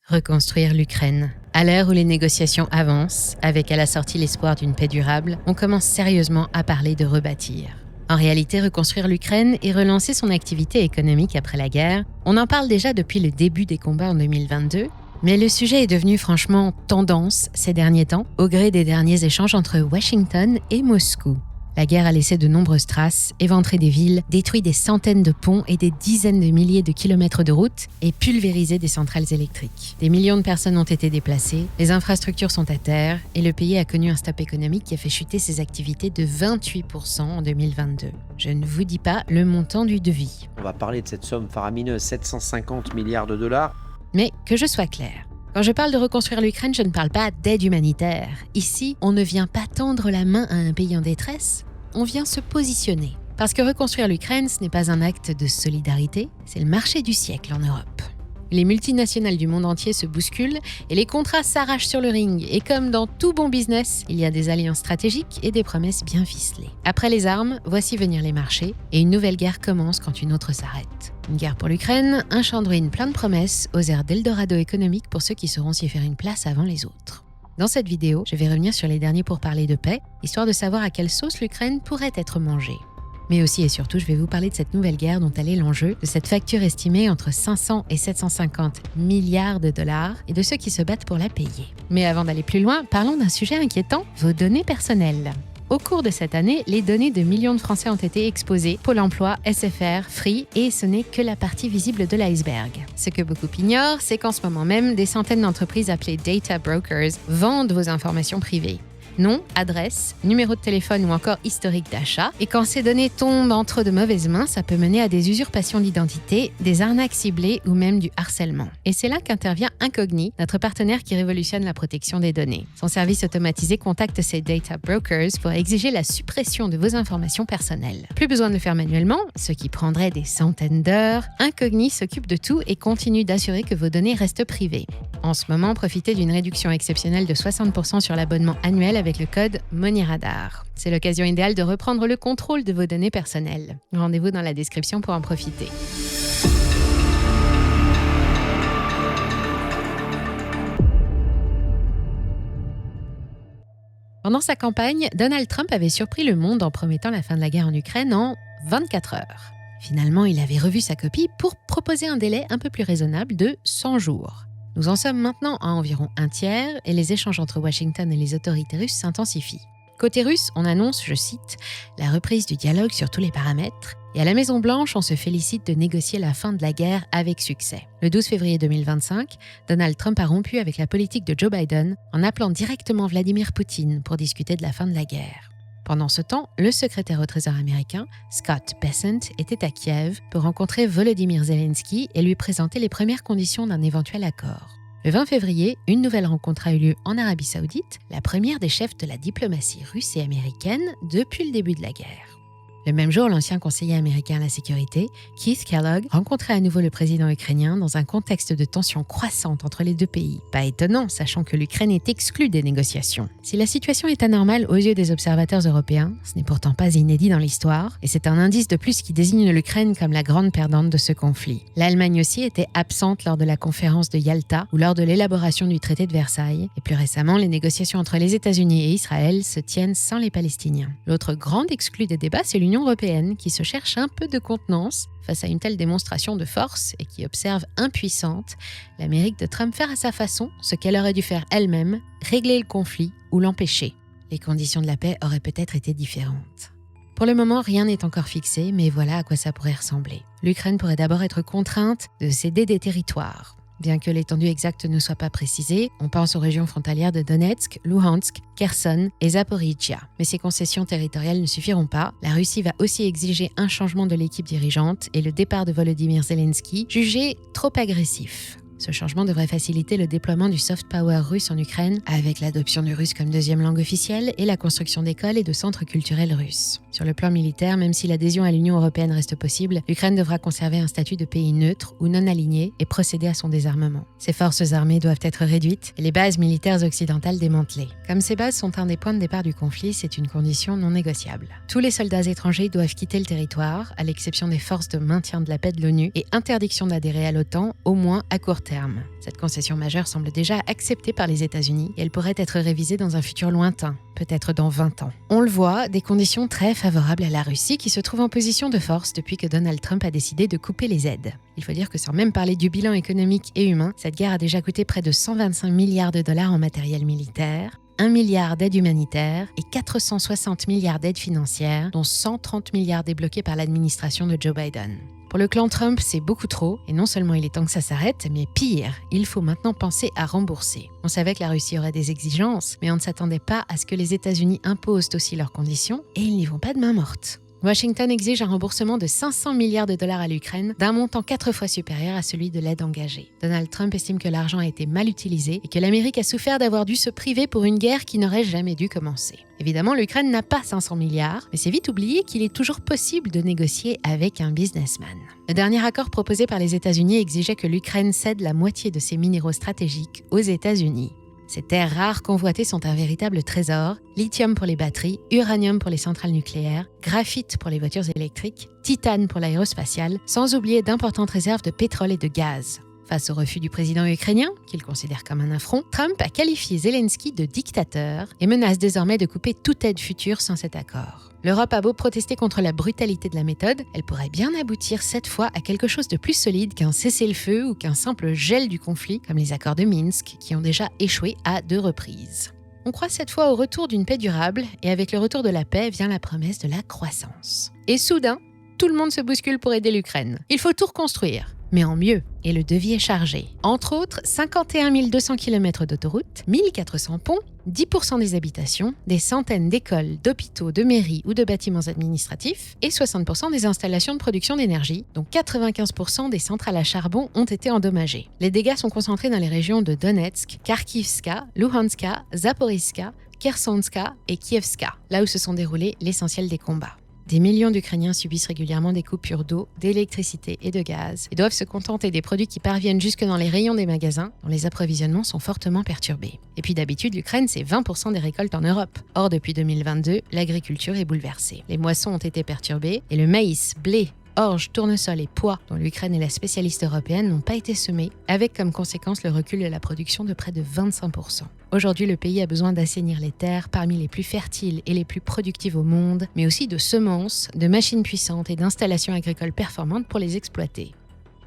Reconstruire l'Ukraine. À l'heure où les négociations avancent, avec à la sortie l'espoir d'une paix durable, on commence sérieusement à parler de rebâtir. En réalité, reconstruire l'Ukraine et relancer son activité économique après la guerre, on en parle déjà depuis le début des combats en 2022, mais le sujet est devenu franchement tendance ces derniers temps, au gré des derniers échanges entre Washington et Moscou. La guerre a laissé de nombreuses traces, éventré des villes, détruit des centaines de ponts et des dizaines de milliers de kilomètres de routes et pulvérisé des centrales électriques. Des millions de personnes ont été déplacées, les infrastructures sont à terre et le pays a connu un stop économique qui a fait chuter ses activités de 28% en 2022. Je ne vous dis pas le montant du devis. On va parler de cette somme faramineuse, 750 milliards de dollars. Mais que je sois claire. Quand je parle de reconstruire l'Ukraine, je ne parle pas d'aide humanitaire. Ici, on ne vient pas tendre la main à un pays en détresse, on vient se positionner. Parce que reconstruire l'Ukraine, ce n'est pas un acte de solidarité, c'est le marché du siècle en Europe. Les multinationales du monde entier se bousculent et les contrats s'arrachent sur le ring. Et comme dans tout bon business, il y a des alliances stratégiques et des promesses bien ficelées. Après les armes, voici venir les marchés et une nouvelle guerre commence quand une autre s'arrête. Une guerre pour l'Ukraine, un champ de ruines plein de promesses, aux airs d'Eldorado économique pour ceux qui sauront s'y faire une place avant les autres. Dans cette vidéo, je vais revenir sur les derniers pourparlers de paix, histoire de savoir à quelle sauce l'Ukraine pourrait être mangée. Mais aussi et surtout, je vais vous parler de cette nouvelle guerre dont elle est l'enjeu, de cette facture estimée entre 500 et 750 milliards de dollars et de ceux qui se battent pour la payer. Mais avant d'aller plus loin, parlons d'un sujet inquiétant, vos données personnelles. Au cours de cette année, les données de millions de Français ont été exposées, Pôle emploi, SFR, Free, et ce n'est que la partie visible de l'iceberg. Ce que beaucoup ignorent, c'est qu'en ce moment même, des centaines d'entreprises appelées data brokers vendent vos informations privées. Nom, adresse, numéro de téléphone ou encore historique d'achat. Et quand ces données tombent entre de mauvaises mains, ça peut mener à des usurpations d'identité, des arnaques ciblées ou même du harcèlement. Et c'est là qu'intervient Incogni, notre partenaire qui révolutionne la protection des données. Son service automatisé contacte ces data brokers pour exiger la suppression de vos informations personnelles. Plus besoin de le faire manuellement, ce qui prendrait des centaines d'heures. Incogni s'occupe de tout et continue d'assurer que vos données restent privées. En ce moment, profitez d'une réduction exceptionnelle de 60% sur l'abonnement annuel avec le code MoneyRadar. C'est l'occasion idéale de reprendre le contrôle de vos données personnelles. Rendez-vous dans la description pour en profiter. Pendant sa campagne, Donald Trump avait surpris le monde en promettant la fin de la guerre en Ukraine en 24 heures. Finalement, il avait revu sa copie pour proposer un délai un peu plus raisonnable de 100 jours. Nous en sommes maintenant à environ un tiers et les échanges entre Washington et les autorités russes s'intensifient. Côté russe, on annonce, je cite, la reprise du dialogue sur tous les paramètres et à la Maison-Blanche, on se félicite de négocier la fin de la guerre avec succès. Le 12 février 2025, Donald Trump a rompu avec la politique de Joe Biden en appelant directement Vladimir Poutine pour discuter de la fin de la guerre. Pendant ce temps, le secrétaire au Trésor américain, Scott Bessent, était à Kiev pour rencontrer Volodymyr Zelensky et lui présenter les premières conditions d'un éventuel accord. Le 20 février, une nouvelle rencontre a eu lieu en Arabie Saoudite, la première des chefs de la diplomatie russe et américaine depuis le début de la guerre. Le même jour, l'ancien conseiller américain à la sécurité, Keith Kellogg, rencontrait à nouveau le président ukrainien dans un contexte de tension croissante entre les deux pays. Pas étonnant, sachant que l'Ukraine est exclue des négociations. Si la situation est anormale aux yeux des observateurs européens, ce n'est pourtant pas inédit dans l'histoire, et c'est un indice de plus qui désigne l'Ukraine comme la grande perdante de ce conflit. L'Allemagne aussi était absente lors de la conférence de Yalta ou lors de l'élaboration du traité de Versailles, et plus récemment, les négociations entre les États-Unis et Israël se tiennent sans les Palestiniens. L'autre grande exclue des débats, c'est l'Union européenne qui se cherche un peu de contenance face à une telle démonstration de force et qui observe impuissante l'Amérique de Trump faire à sa façon ce qu'elle aurait dû faire elle-même, régler le conflit ou l'empêcher. Les conditions de la paix auraient peut-être été différentes. Pour le moment, rien n'est encore fixé, mais voilà à quoi ça pourrait ressembler. L'Ukraine pourrait d'abord être contrainte de céder des territoires. Bien que l'étendue exacte ne soit pas précisée, on pense aux régions frontalières de Donetsk, Luhansk, Kherson et Zaporijia. Mais ces concessions territoriales ne suffiront pas. La Russie va aussi exiger un changement de l'équipe dirigeante et le départ de Volodymyr Zelensky, jugé trop agressif. Ce changement devrait faciliter le déploiement du soft power russe en Ukraine avec l'adoption du russe comme deuxième langue officielle et la construction d'écoles et de centres culturels russes. Sur le plan militaire, même si l'adhésion à l'Union européenne reste possible, l'Ukraine devra conserver un statut de pays neutre ou non aligné et procéder à son désarmement. Ses forces armées doivent être réduites et les bases militaires occidentales démantelées. Comme ces bases sont un des points de départ du conflit, c'est une condition non négociable. Tous les soldats étrangers doivent quitter le territoire, à l'exception des forces de maintien de la paix de l'ONU, et interdiction d'adhérer à l'OTAN, au moins à court terme. terme. Cette concession majeure semble déjà acceptée par les États-Unis et elle pourrait être révisée dans un futur lointain, peut-être dans 20 ans. On le voit, des conditions très favorables à la Russie qui se trouve en position de force depuis que Donald Trump a décidé de couper les aides. Il faut dire que sans même parler du bilan économique et humain, cette guerre a déjà coûté près de 125 milliards de dollars en matériel militaire, 1 milliard d'aides humanitaires et 460 milliards d'aides financières, dont 130 milliards débloqués par l'administration de Joe Biden. Pour le clan Trump, c'est beaucoup trop, et non seulement il est temps que ça s'arrête, mais pire, il faut maintenant penser à rembourser. On savait que la Russie aurait des exigences, mais on ne s'attendait pas à ce que les États-Unis imposent aussi leurs conditions, et ils n'y vont pas de main morte. Washington exige un remboursement de 500 milliards de dollars à l'Ukraine, d'un montant 4 fois supérieur à celui de l'aide engagée. Donald Trump estime que l'argent a été mal utilisé et que l'Amérique a souffert d'avoir dû se priver pour une guerre qui n'aurait jamais dû commencer. Évidemment, l'Ukraine n'a pas 500 milliards, mais c'est vite oublié qu'il est toujours possible de négocier avec un businessman. Le dernier accord proposé par les États-Unis exigeait que l'Ukraine cède la moitié de ses minéraux stratégiques aux États-Unis. Ces terres rares convoitées sont un véritable trésor, lithium pour les batteries, uranium pour les centrales nucléaires, graphite pour les voitures électriques, titane pour l'aérospatiale, sans oublier d'importantes réserves de pétrole et de gaz. Face au refus du président ukrainien, qu'il considère comme un affront, Trump a qualifié Zelensky de dictateur et menace désormais de couper toute aide future sans cet accord. L'Europe a beau protester contre la brutalité de la méthode, elle pourrait bien aboutir cette fois à quelque chose de plus solide qu'un cessez-le-feu ou qu'un simple gel du conflit, comme les accords de Minsk, qui ont déjà échoué à 2 reprises. On croit cette fois au retour d'une paix durable, et avec le retour de la paix vient la promesse de la croissance. Et soudain, tout le monde se bouscule pour aider l'Ukraine. Il faut tout reconstruire, mais en mieux, et le devis est chargé. Entre autres, 51 200 km d'autoroutes, 1400 ponts, 10% des habitations, des centaines d'écoles, d'hôpitaux, de mairies ou de bâtiments administratifs, et 60% des installations de production d'énergie, dont 95% des centrales à charbon ont été endommagées. Les dégâts sont concentrés dans les régions de Donetsk, Kharkivska, Luhanska, Zaporizhzhia, Khersonska et Kievska, là où se sont déroulés l'essentiel des combats. Des millions d'Ukrainiens subissent régulièrement des coupures d'eau, d'électricité et de gaz et doivent se contenter des produits qui parviennent jusque dans les rayons des magasins dont les approvisionnements sont fortement perturbés. Et puis d'habitude, l'Ukraine, c'est 20% des récoltes en Europe. Or, depuis 2022, l'agriculture est bouleversée. Les moissons ont été perturbées et le maïs, blé, orge, tournesol et pois, dont l'Ukraine est la spécialiste européenne, n'ont pas été semés, avec comme conséquence le recul de la production de près de 25%. Aujourd'hui, le pays a besoin d'assainir les terres parmi les plus fertiles et les plus productives au monde, mais aussi de semences, de machines puissantes et d'installations agricoles performantes pour les exploiter.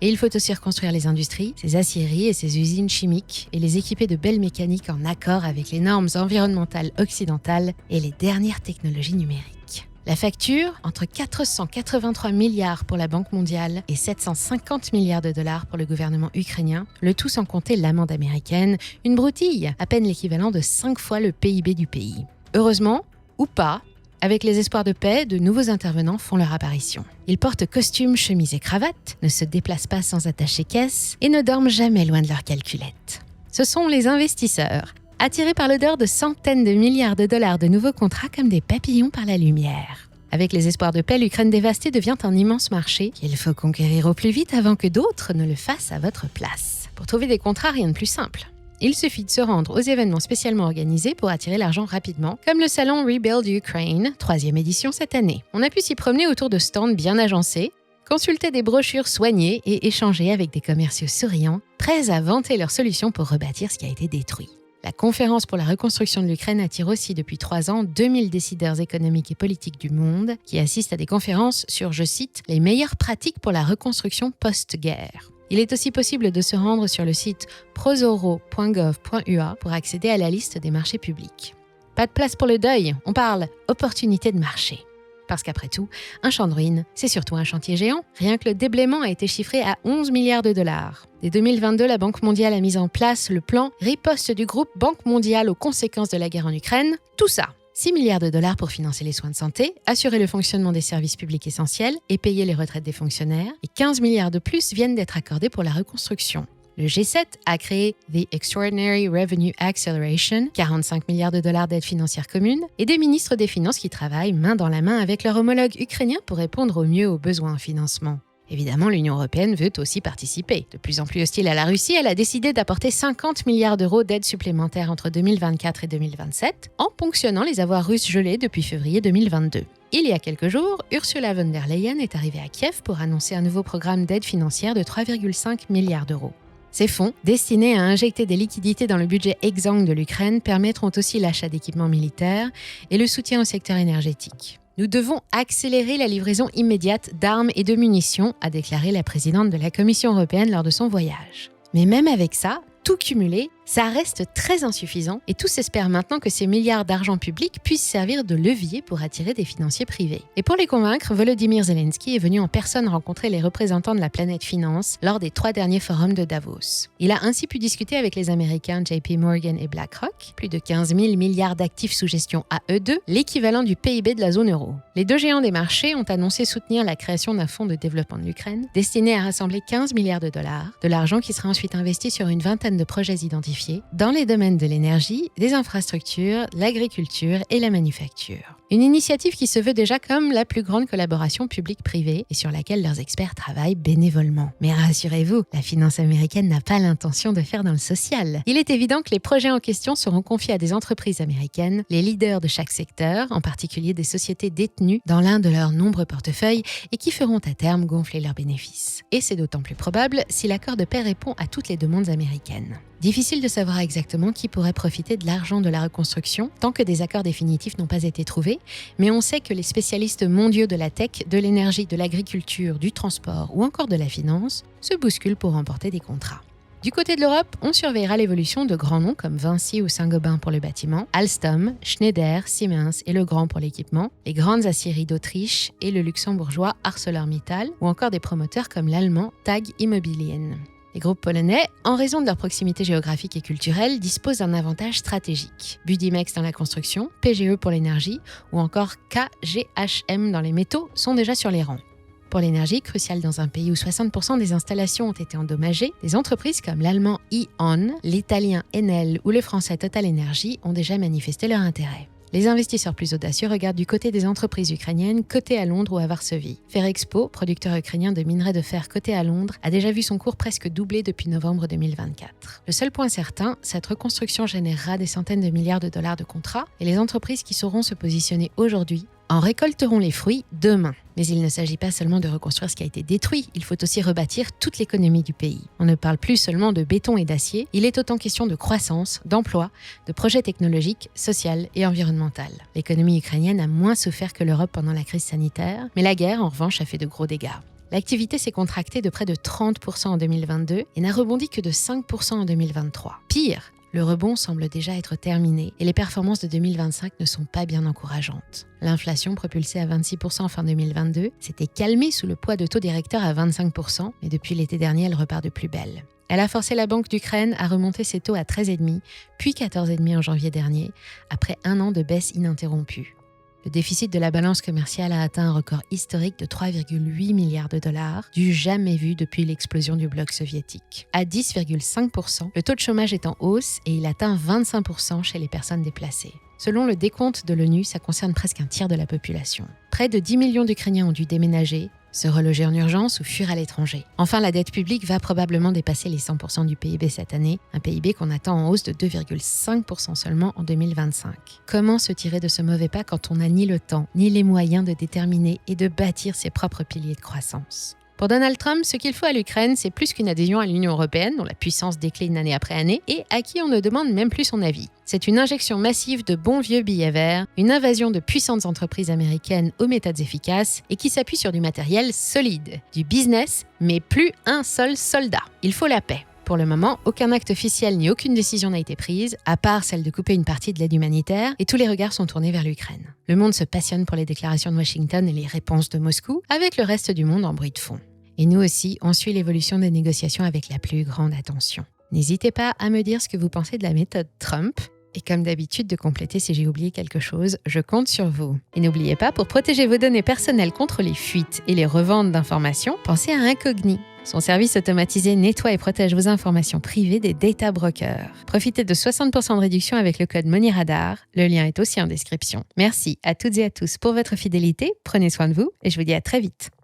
Et il faut aussi reconstruire les industries, ces aciéries et ces usines chimiques, et les équiper de belles mécaniques en accord avec les normes environnementales occidentales et les dernières technologies numériques. La facture, entre 483 milliards pour la Banque mondiale et 750 milliards de dollars pour le gouvernement ukrainien, le tout sans compter l'amende américaine, une broutille, à peine l'équivalent de 5 fois le PIB du pays. Heureusement, ou pas, avec les espoirs de paix, de nouveaux intervenants font leur apparition. Ils portent costumes, chemises et cravates, ne se déplacent pas sans attacher caisse et ne dorment jamais loin de leur calculette. Ce sont les investisseurs, attirés par l'odeur de centaines de milliards de dollars de nouveaux contrats comme des papillons par la lumière. Avec les espoirs de paix, l'Ukraine dévastée devient un immense marché qu'il faut conquérir au plus vite avant que d'autres ne le fassent à votre place. Pour trouver des contrats, rien de plus simple. Il suffit de se rendre aux événements spécialement organisés pour attirer l'argent rapidement, comme le salon Rebuild Ukraine, 3e édition cette année. On a pu s'y promener autour de stands bien agencés, consulter des brochures soignées et échanger avec des commerciaux souriants, prêts à vanter leurs solutions pour rebâtir ce qui a été détruit. La conférence pour la reconstruction de l'Ukraine attire aussi depuis 3 ans 2000 décideurs économiques et politiques du monde qui assistent à des conférences sur, je cite, « les meilleures pratiques pour la reconstruction post-guerre ». Il est aussi possible de se rendre sur le site prozoro.gov.ua pour accéder à la liste des marchés publics. Pas de place pour le deuil, on parle opportunité de marché. Parce qu'après tout, un champ de ruines, c'est surtout un chantier géant. Rien que le déblaiement a été chiffré à 11 milliards de dollars. Dès 2022, la Banque mondiale a mis en place le plan riposte du groupe Banque mondiale aux conséquences de la guerre en Ukraine. Tout ça, 6 milliards de dollars pour financer les soins de santé, assurer le fonctionnement des services publics essentiels et payer les retraites des fonctionnaires. Et 15 milliards de plus viennent d'être accordés pour la reconstruction. Le G7 a créé The Extraordinary Revenue Acceleration, 45 milliards de dollars d'aide financière commune, et des ministres des Finances qui travaillent main dans la main avec leurs homologues ukrainiens pour répondre au mieux aux besoins en financement. Évidemment, l'Union européenne veut aussi participer. De plus en plus hostile à la Russie, elle a décidé d'apporter 50 milliards d'euros d'aide supplémentaire entre 2024 et 2027, en ponctionnant les avoirs russes gelés depuis février 2022. Il y a quelques jours, Ursula von der Leyen est arrivée à Kiev pour annoncer un nouveau programme d'aide financière de 3,5 milliards d'euros. Ces fonds, destinés à injecter des liquidités dans le budget exsangue de l'Ukraine, permettront aussi l'achat d'équipements militaires et le soutien au secteur énergétique. Nous devons accélérer la livraison immédiate d'armes et de munitions, a déclaré la présidente de la Commission européenne lors de son voyage. Mais même avec ça, tout cumulé, ça reste très insuffisant et tous espèrent maintenant que ces milliards d'argent public puissent servir de levier pour attirer des financiers privés. Et pour les convaincre, Volodymyr Zelensky est venu en personne rencontrer les représentants de la planète finance lors des 3 derniers forums de Davos. Il a ainsi pu discuter avec les Américains JP Morgan et BlackRock, plus de 15 000 milliards d'actifs sous gestion à eux deux, l'équivalent du PIB de la zone euro. Les deux géants des marchés ont annoncé soutenir la création d'un fonds de développement de l'Ukraine, destiné à rassembler 15 milliards de dollars, de l'argent qui sera ensuite investi sur une vingtaine de projets identifiés dans les domaines de l'énergie, des infrastructures, l'agriculture et la manufacture. Une initiative qui se veut déjà comme la plus grande collaboration publique-privée et sur laquelle leurs experts travaillent bénévolement. Mais rassurez-vous, la finance américaine n'a pas l'intention de faire dans le social. Il est évident que les projets en question seront confiés à des entreprises américaines, les leaders de chaque secteur, en particulier des sociétés détenues dans l'un de leurs nombreux portefeuilles et qui feront à terme gonfler leurs bénéfices. Et c'est d'autant plus probable si l'accord de paix répond à toutes les demandes américaines. Difficile de savoir exactement qui pourrait profiter de l'argent de la reconstruction tant que des accords définitifs n'ont pas été trouvés, mais on sait que les spécialistes mondiaux de la tech, de l'énergie, de l'agriculture, du transport ou encore de la finance se bousculent pour remporter des contrats. Du côté de l'Europe, on surveillera l'évolution de grands noms comme Vinci ou Saint-Gobain pour le bâtiment, Alstom, Schneider, Siemens et Legrand pour l'équipement, les grandes aciéries d'Autriche et le luxembourgeois ArcelorMittal ou encore des promoteurs comme l'allemand TAG Immobilien. Les groupes polonais, en raison de leur proximité géographique et culturelle, disposent d'un avantage stratégique. Budimex dans la construction, PGE pour l'énergie ou encore KGHM dans les métaux sont déjà sur les rangs. Pour l'énergie, cruciale dans un pays où 60% des installations ont été endommagées, des entreprises comme l'allemand E.ON, l'italien Enel ou le français Total Energy ont déjà manifesté leur intérêt. Les investisseurs plus audacieux regardent du côté des entreprises ukrainiennes cotées à Londres ou à Varsovie. Ferrexpo, producteur ukrainien de minerais de fer coté à Londres, a déjà vu son cours presque doubler depuis novembre 2024. Le seul point certain, cette reconstruction générera des centaines de milliards de dollars de contrats et les entreprises qui sauront se positionner aujourd'hui en récolteront les fruits demain. Mais il ne s'agit pas seulement de reconstruire ce qui a été détruit, il faut aussi rebâtir toute l'économie du pays. On ne parle plus seulement de béton et d'acier, il est autant question de croissance, d'emploi, de projets technologiques, sociaux et environnementaux. L'économie ukrainienne a moins souffert que l'Europe pendant la crise sanitaire, mais la guerre, en revanche, a fait de gros dégâts. L'activité s'est contractée de près de 30% en 2022 et n'a rebondi que de 5% en 2023. Pire, le rebond semble déjà être terminé et les performances de 2025 ne sont pas bien encourageantes. L'inflation, propulsée à 26% fin 2022, s'était calmée sous le poids de taux directeurs à 25%, mais depuis l'été dernier, elle repart de plus belle. Elle a forcé la Banque d'Ukraine à remonter ses taux à 13,5, puis 14,5 en janvier dernier, après un an de baisse ininterrompue. Le déficit de la balance commerciale a atteint un record historique de 3,8 milliards de dollars, du jamais vu depuis l'explosion du bloc soviétique. À 10,5%, le taux de chômage est en hausse et il atteint 25% chez les personnes déplacées. Selon le décompte de l'ONU, ça concerne presque un tiers de la population. Près de 10 millions d'Ukrainiens ont dû déménager, se reloger en urgence ou fuir à l'étranger. Enfin, la dette publique va probablement dépasser les 100% du PIB cette année, un PIB qu'on attend en hausse de 2,5% seulement en 2025. Comment se tirer de ce mauvais pas quand on n'a ni le temps, ni les moyens de déterminer et de bâtir ses propres piliers de croissance ? Pour Donald Trump, ce qu'il faut à l'Ukraine, c'est plus qu'une adhésion à l'Union européenne, dont la puissance décline année après année, et à qui on ne demande même plus son avis. C'est une injection massive de bons vieux billets verts, une invasion de puissantes entreprises américaines aux méthodes efficaces et qui s'appuie sur du matériel solide, du business, mais plus un seul soldat. Il faut la paix. Pour le moment, aucun acte officiel ni aucune décision n'a été prise, à part celle de couper une partie de l'aide humanitaire, et tous les regards sont tournés vers l'Ukraine. Le monde se passionne pour les déclarations de Washington et les réponses de Moscou, avec le reste du monde en bruit de fond. Et nous aussi, on suit l'évolution des négociations avec la plus grande attention. N'hésitez pas à me dire ce que vous pensez de la méthode Trump. Et comme d'habitude, de compléter si j'ai oublié quelque chose, je compte sur vous. Et n'oubliez pas, pour protéger vos données personnelles contre les fuites et les reventes d'informations, pensez à Incogni. Son service automatisé nettoie et protège vos informations privées des data brokers. Profitez de 60% de réduction avec le code MoneyRadar. Le lien est aussi en description. Merci à toutes et à tous pour votre fidélité. Prenez soin de vous et je vous dis à très vite.